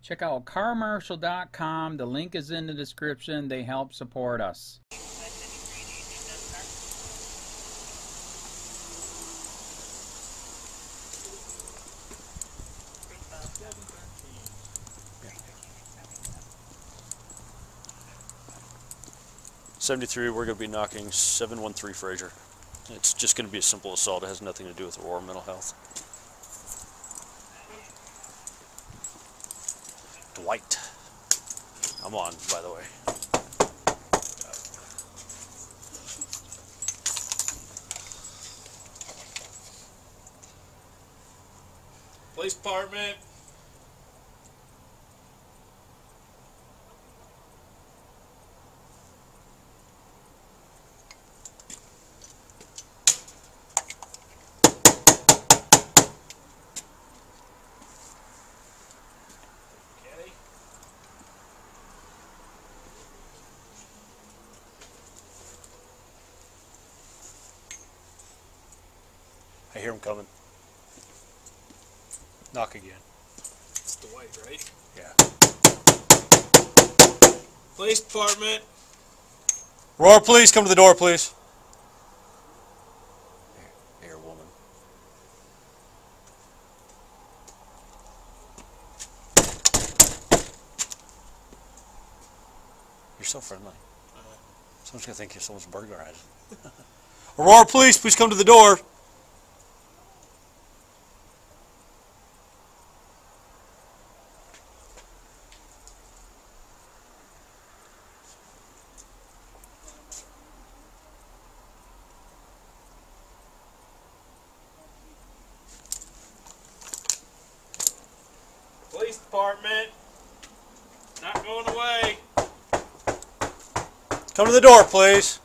Check out carmarshal.com. The link is in the description. They help support us. '73, we're going to be knocking 713 Fraser. It's just going to be a simple assault. It has nothing to do with Aurora mental health. Dwight. I'm on, by the way. Police department. I hear him coming. Knock again. It's Dwight, right? Yeah. Police department. Aurora, please come to the door, please. Here, woman. You're so friendly. Someone's gonna think you're someone's burglarizing. Aurora, please come to the door. Police department. Not going away. Come to the door, please.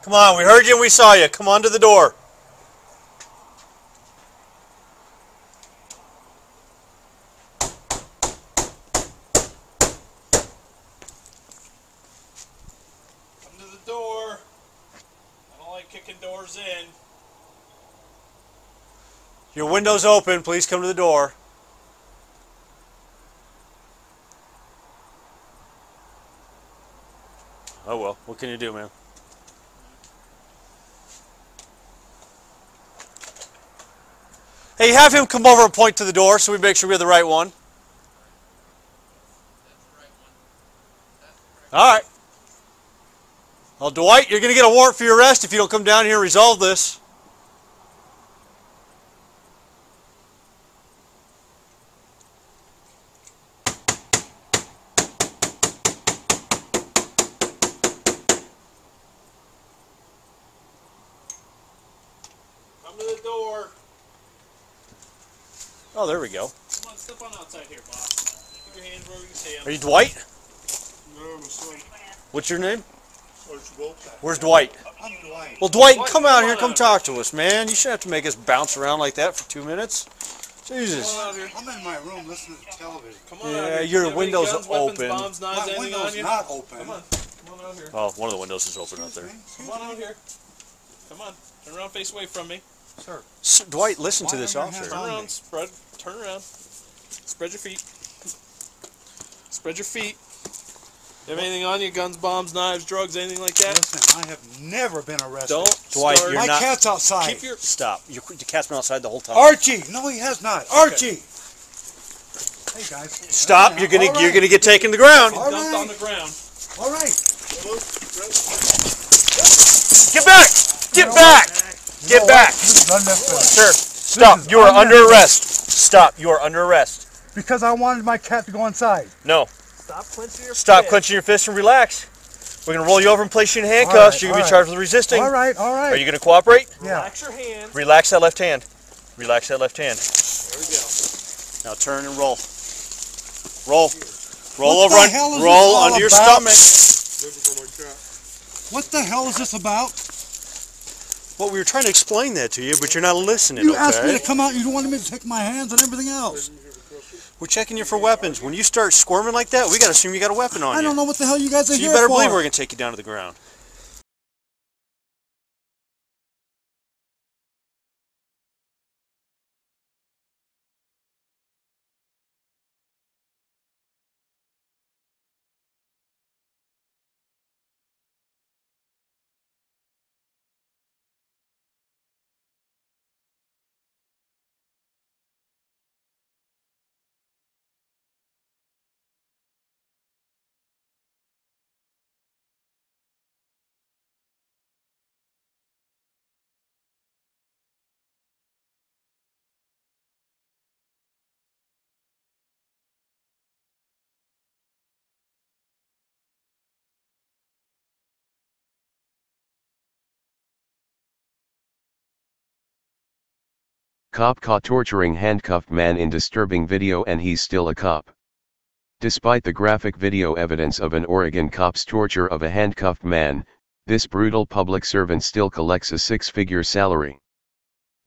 Come on, we heard you and we saw you. Come on to the door. Come to the door. I don't like kicking doors in. Your window's open. Please come to the door. Oh well, what can you do, man? Hey, have him come over and point to the door so we make sure we have the right one. All right. Well, Dwight, you're going to get a warrant for your arrest if you don't come down here and resolve this. Come to the door. Oh, there we go. Come on, step on outside here, boss. Keep your hands where we can see them. Are you Dwight? No, I'm asleep. What's your name? Where's Where's Dwight? I'm Dwight. Well, Dwight, come out here. Come talk to us, man. You shouldn't have to make us bounce around like that for 2 minutes. Jesus. I'm in my room listening to television. Come on Yeah, out here. your You have any window's guns, weapons, open. bombs, knives, My anything on window's you? not open. Come on. Come on out here. Oh, one of the windows is open out there. Come on out here. Come on. Turn around, face away from me. Sir. Dwight, listen to this Why are your officer. hands Turn on around. me? Turn around. Spread your feet. Spread your feet. You have anything on you? Guns, bombs, knives, drugs, anything like that? Listen, I have never been arrested. Don't Dwight, start. you're My not- cat's outside. Keep your... Stop. Your cat's been outside the whole time. Archie! No, he has not. Archie! Hey guys. Stop. All You're gonna right. get taken to the ground. All Dumped right. on the ground. All right. Get back. Get back. Get back. Just run that fast. Sir, stop. You are under arrest. Stop. You are under arrest. Because I wanted my cat to go inside. No. Stop clenching your Stop fist. clenching your fist and relax. We're going to roll you over and place you in handcuffs. You're going to be charged with resisting. All right, all right. Are you going to cooperate? Yeah. Relax your hand. Relax that left hand. Relax that left hand. There we go. Now turn and roll. Roll. Roll What over the on, hell is roll this all onto your about? stomach. What the hell is this about? Well, we were trying to explain that to you, but you're not listening, You asked me okay? to come out, you wanted me to take my hands and everything else. We're checking you for weapons. When you start squirming like that, we got to assume you got a weapon on you. I don't know what the hell you guys are So here you better for. believe we're going to take you down to the ground. Cop caught torturing handcuffed man in disturbing video and he's still a cop. Despite the graphic video evidence of an Oregon cop's torture of a handcuffed man, this brutal public servant still collects a six-figure salary.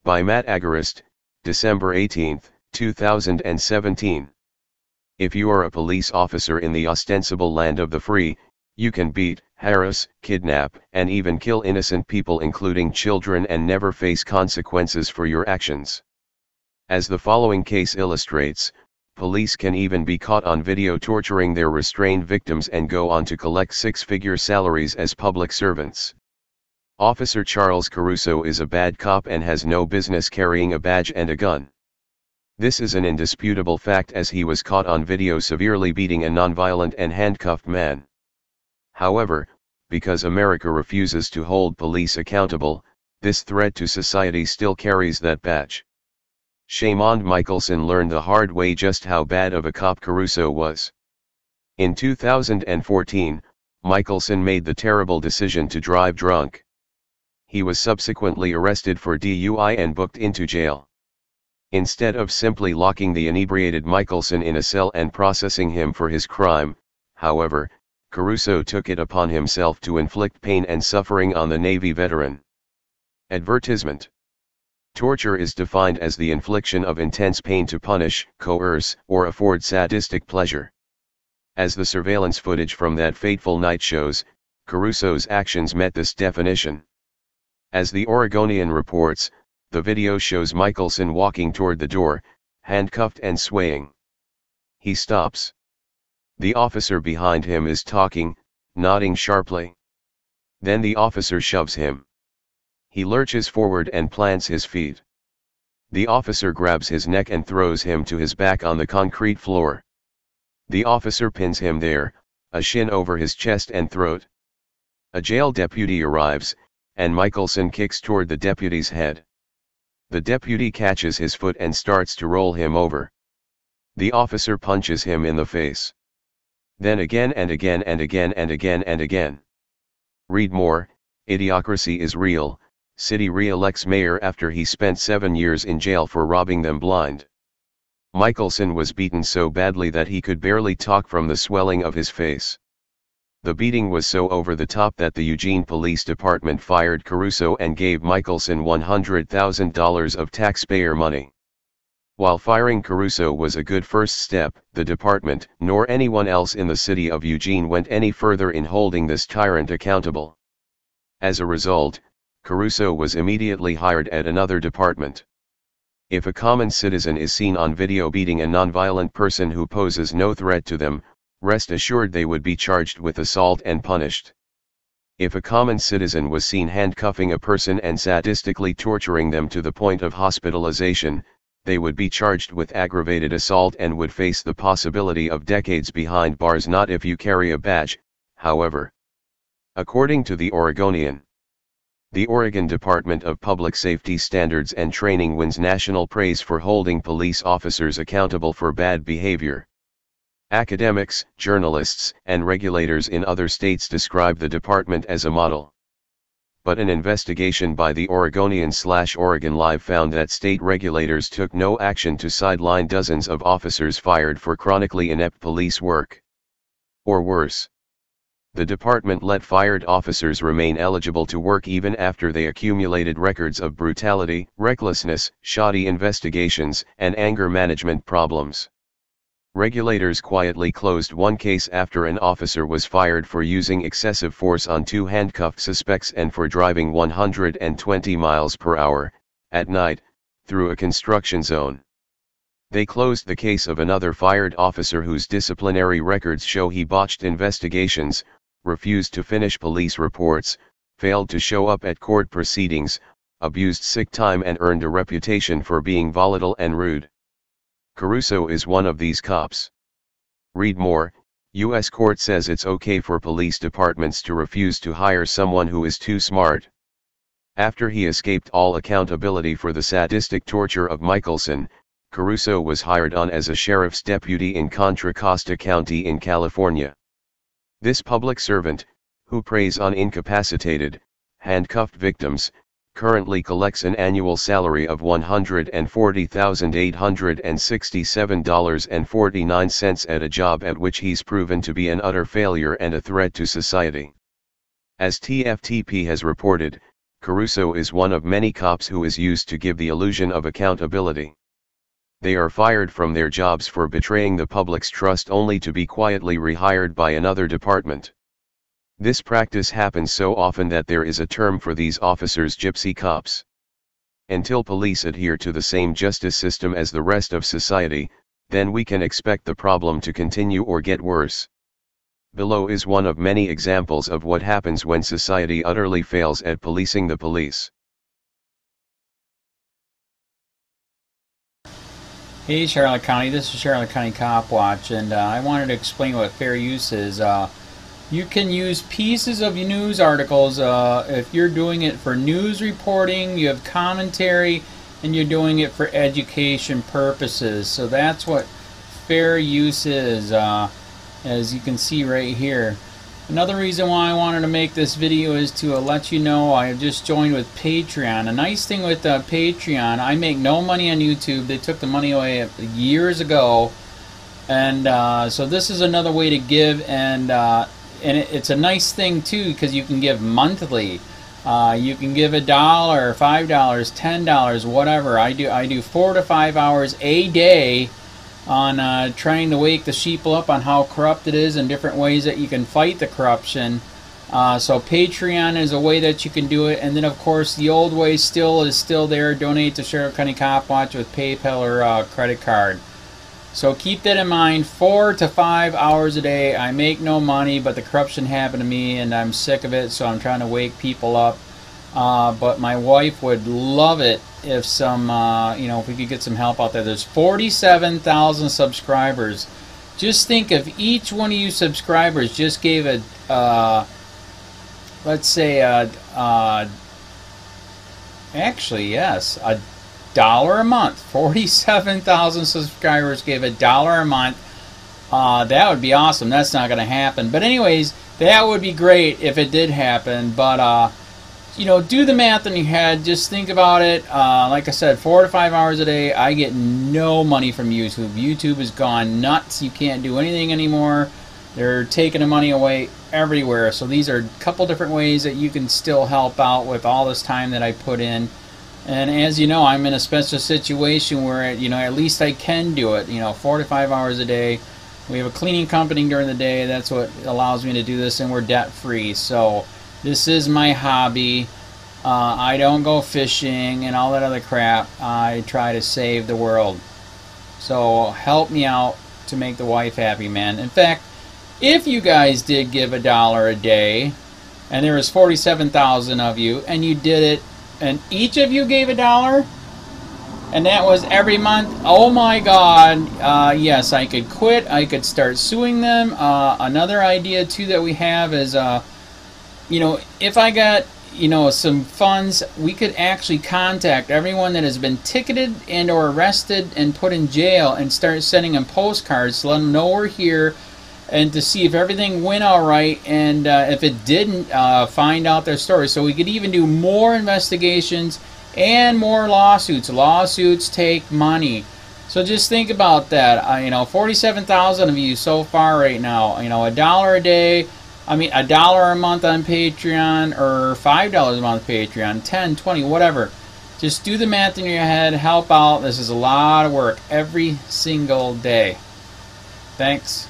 By Matt Agarist, December 18, 2017. If you are a police officer in the ostensible land of the free, you can beat, harass, kidnap, and even kill innocent people including children and never face consequences for your actions. As the following case illustrates, police can even be caught on video torturing their restrained victims and go on to collect six-figure salaries as public servants. Officer Charles Caruso is a bad cop and has no business carrying a badge and a gun. This is an indisputable fact as he was caught on video severely beating a nonviolent and handcuffed man. However, because America refuses to hold police accountable, this threat to society still carries that badge. Shaymond Michelson learned the hard way just how bad of a cop Caruso was. In 2014, Michelson made the terrible decision to drive drunk. He was subsequently arrested for DUI and booked into jail. Instead of simply locking the inebriated Michelson in a cell and processing him for his crime, however, Caruso took it upon himself to inflict pain and suffering on the Navy veteran. Advertisement. Torture is defined as the infliction of intense pain to punish, coerce, or afford sadistic pleasure. As the surveillance footage from that fateful night shows, Caruso's actions met this definition. As the Oregonian reports, the video shows Michelson walking toward the door, handcuffed and swaying. He stops. The officer behind him is talking, nodding sharply. Then the officer shoves him. He lurches forward and plants his feet. The officer grabs his neck and throws him to his back on the concrete floor. The officer pins him there, a shin over his chest and throat. A jail deputy arrives, and Michelson kicks toward the deputy's head. The deputy catches his foot and starts to roll him over. The officer punches him in the face. Then again and again and again and again and again. Read more. Idiocracy is real. City re-elects mayor after he spent 7 years in jail for robbing them blind. Michelson was beaten so badly that he could barely talk from the swelling of his face. The beating was so over the top that the Eugene Police Department fired Caruso and gave Michelson $100,000 of taxpayer money. While firing Caruso was a good first step, the department, nor anyone else in the city of Eugene went any further in holding this tyrant accountable. As a result, Caruso was immediately hired at another department. If a common citizen is seen on video beating a nonviolent person who poses no threat to them, rest assured they would be charged with assault and punished. If a common citizen was seen handcuffing a person and sadistically torturing them to the point of hospitalization, they would be charged with aggravated assault and would face the possibility of decades behind bars. Not if you carry a badge, however. According to the Oregonian, the Oregon Department of Public Safety Standards and Training wins national praise for holding police officers accountable for bad behavior. Academics, journalists, and regulators in other states describe the department as a model. But an investigation by the Oregonian/Oregon Live found that state regulators took no action to sideline dozens of officers fired for chronically inept police work. Or worse. The department let fired officers remain eligible to work even after they accumulated records of brutality, recklessness, shoddy investigations, and anger management problems. Regulators quietly closed one case after an officer was fired for using excessive force on 2 handcuffed suspects and for driving 120 miles per hour, at night, through a construction zone. They closed the case of another fired officer whose disciplinary records show he botched investigations, refused to finish police reports, failed to show up at court proceedings, abused sick time and earned a reputation for being volatile and rude. Caruso is one of these cops. Read more. U.S. court says it's okay for police departments to refuse to hire someone who is too smart. After he escaped all accountability for the sadistic torture of Michelson, Caruso was hired on as a sheriff's deputy in Contra Costa County in California. This public servant, who preys on incapacitated, handcuffed victims, currently collects an annual salary of $140,867.49 at a job at which he's proven to be an utter failure and a threat to society. As TFTP has reported, Caruso is one of many cops who is used to give the illusion of accountability. They are fired from their jobs for betraying the public's trust only to be quietly rehired by another department. This practice happens so often that there is a term for these officers: gypsy cops. Until police adhere to the same justice system as the rest of society, then we can expect the problem to continue or get worse. Below is one of many examples of what happens when society utterly fails at policing the police. Hey Charlotte County, this is Charlotte County Cop Watch, and I wanted to explain what fair use is. You can use pieces of news articles if you're doing it for news reporting, you have commentary, and you're doing it for education purposes. So that's what fair use is, as you can see right here. Another reason why I wanted to make this video is to let you know I just joined with Patreon. A nice thing with Patreon, I make no money on YouTube. They took the money away years ago, and so this is another way to give, and it's a nice thing too because you can give monthly. You can give $1, $5, $10, whatever. I do 4 to 5 hours a day on trying to wake the sheeple up on how corrupt it is and different ways that you can fight the corruption. So Patreon is a way that you can do it, and then of course the old way is still there. Donate to Charlotte County Cop Watch with PayPal or credit card. So keep that in mind. 4 to 5 hours a day. I make no money, but the corruption happened to me and I'm sick of it, so I'm trying to wake people up. But my wife would love it if if we could get some help out there. There's 47,000 subscribers. Just think if each one of you subscribers just gave let's say actually yes, $1 a month. 47,000 subscribers gave $1 a month. That would be awesome. That's not going to happen. But anyways, that would be great if it did happen. But do the math in your head. Just think about it. Like I said, 4 to 5 hours a day. I get no money from YouTube. YouTube has gone nuts. You can't do anything anymore. They're taking the money away everywhere. So these are a couple different ways that you can still help out with all this time that I put in. And as you know, I'm in a special situation where at least I can do it. 4 to 5 hours a day. We have a cleaning company during the day. That's what allows me to do this, and we're debt free. So this is my hobby. I don't go fishing and all that other crap. I try to save the world. So help me out to make the wife happy, man. In fact, if you guys did give $1 a day, and there was 47,000 of you, and you did it, and each of you gave $1, and that was every month, oh my God, yes, I could quit. I could start suing them. Another idea too that we have is if I got some funds, we could actually contact everyone that has been ticketed and or arrested and put in jail and start sending them postcards to let them know we're here, and to see if everything went all right, and if it didn't, find out their story. So we could even do more investigations and more lawsuits. Lawsuits take money. So just think about that. 47,000 of you so far right now. $1 a day. $1 a month on Patreon, or $5 a month Patreon, 10, 20, whatever. Just do the math in your head. Help out. This is a lot of work every single day. Thanks.